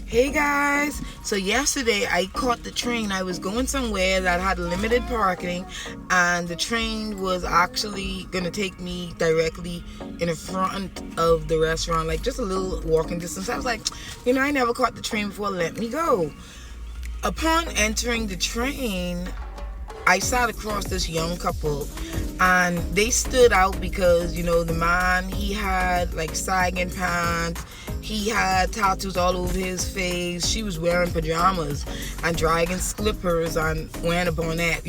Hey guys, so yesterday I caught the train. I was going somewhere that had limited parking, and the train was actually gonna take me directly in the front of the restaurant, like just a little walking distance. I was like, I never caught the train before, let me go. Upon entering the train, I sat across this young couple, and they stood out because the man, he had like sagging pants, he had tattoos all over his face, she was wearing pajamas and dragging slippers and wearing a bonnet,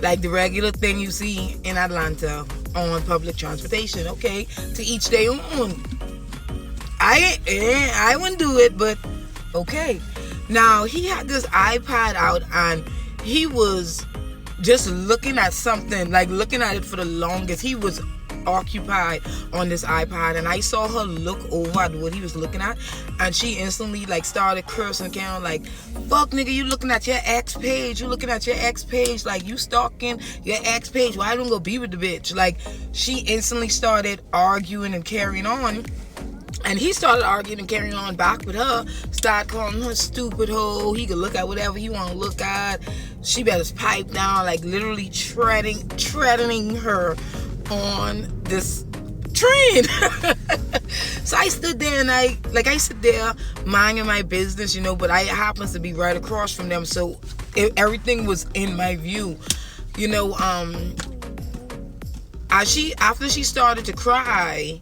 like the regular thing you see in Atlanta on public transportation. Okay, to each their own. I wouldn't do it, but okay. Now he had this iPad out, and he was just looking at something, like looking at it for the longest. He was occupied on this iPad, and I saw her look over at what he was looking at, and she instantly like started cursing, kind of like, fuck nigga, you looking at your ex page, like you stalking your ex page, why don't go be with the bitch? Like, she instantly started arguing and carrying on. And he started arguing and carrying on back with her. Started calling her stupid hoe. He could look at whatever he want to look at. She better pipe down, like literally treading her on this train. So I stood there, and I sit there minding my business, but I happens to be right across from them, so everything was in my view. After she started to cry.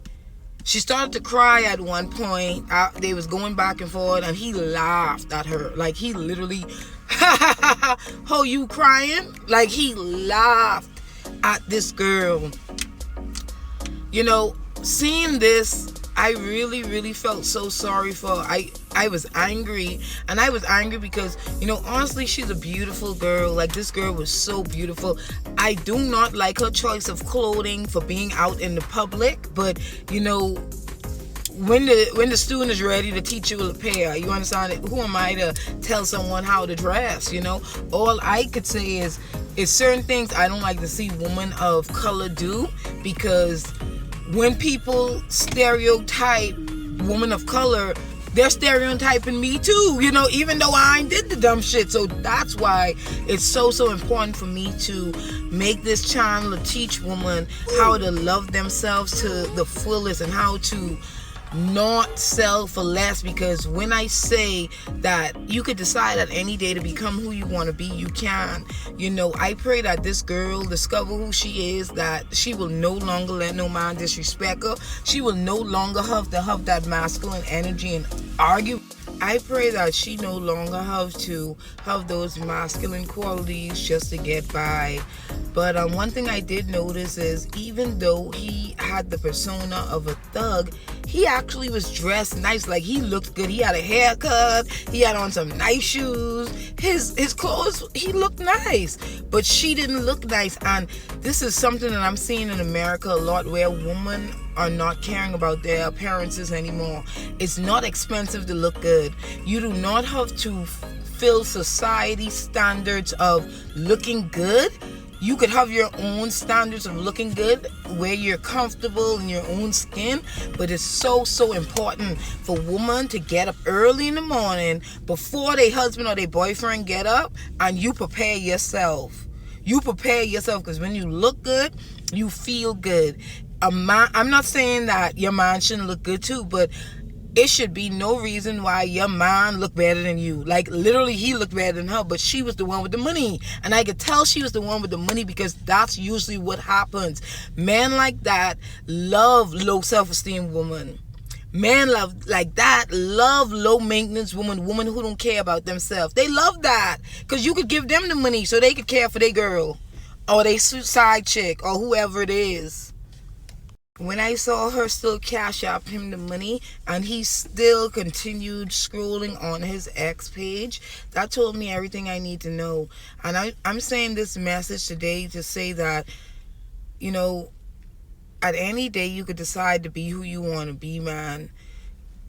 She started to cry at one point. They was going back and forth, and he laughed at her. Like, he literally, oh, you crying? Like, he laughed at this girl. Seeing this, I really, really felt so sorry for her. I was angry, and I was angry because, honestly, she's a beautiful girl. Like, this girl was so beautiful. I do not like her choice of clothing for being out in the public, but, when the student is ready to teach you a pair, you understand it? Who am I to tell someone how to dress, All I could say is certain things I don't like to see women of color do, because when people stereotype women of color, they're stereotyping me too, even though I ain't did the dumb shit. So that's why it's so important for me to make this channel to teach women how to love themselves to the fullest and how to not sell for less. Because when I say that you could decide at any day to become who you want to be, you can. I pray that this girl discover who she is, that she will no longer let no man disrespect her. She will no longer have that masculine energy and argue. I pray that she no longer have to have those masculine qualities just to get by. But one thing I did notice is, even though he had the persona of a thug, he actually was dressed nice. Like, he looked good. He had a haircut. He had on some nice shoes. His clothes, he looked nice. But she didn't look nice. And this is something that I'm seeing in America a lot, where women are not caring about their appearances anymore. It's not expensive to look good. You do not have to fill society's standards of looking good. You could have your own standards of looking good, where you're comfortable in your own skin. But it's so important for women to get up early in the morning before their husband or their boyfriend get up, and you prepare yourself. Because when you look good, you feel good. I'm not saying that your man shouldn't look good too, but it should be no reason why your man look better than you. Like, literally, he looked better than her, but she was the one with the money. And I could tell she was the one with the money, because that's usually what happens. Men like that love low self-esteem women. Men love low maintenance women who don't care about themselves. They love that, because you could give them the money so they could care for their girl or their side chick or whoever it is. When I saw her still cash out him the money, and he still continued scrolling on his ex page, that told me everything I need to know. And I'm saying this message today to say that, at any day you could decide to be who you want to be, man.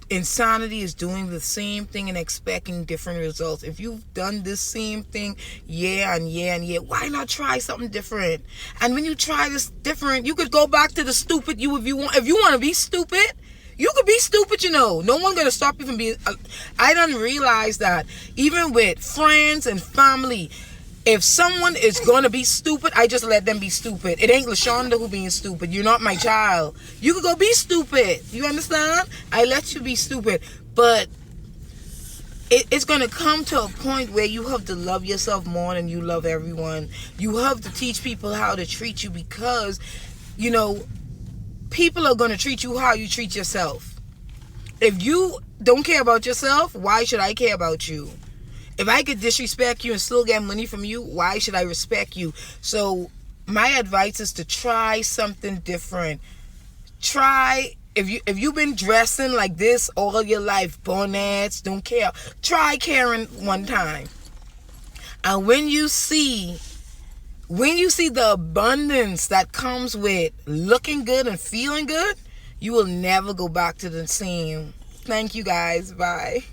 Insanity is doing the same thing and expecting different results. If you've done this same thing year and year, why not try something different? And when you try this different, you could go back to the stupid you if you want. If you want to be stupid, You could be stupid, no one gonna stop you from being. I done realize that even with friends and family, if someone is gonna be stupid, I just let them be stupid. It ain't LaShonda who being stupid. You're not my child. You could go be stupid. You understand? I let you be stupid, but it's gonna come to a point where you have to love yourself more than you love everyone. You have to teach people how to treat you, because people are gonna treat you how you treat yourself. If you don't care about yourself, why should I care about you? If I could disrespect you and still get money from you, why should I respect you? So my advice is to try something different. Try, if you've been dressing like this all your life, bonnets, don't care. Try caring one time. And when you see the abundance that comes with looking good and feeling good, you will never go back to the same. Thank you guys. Bye.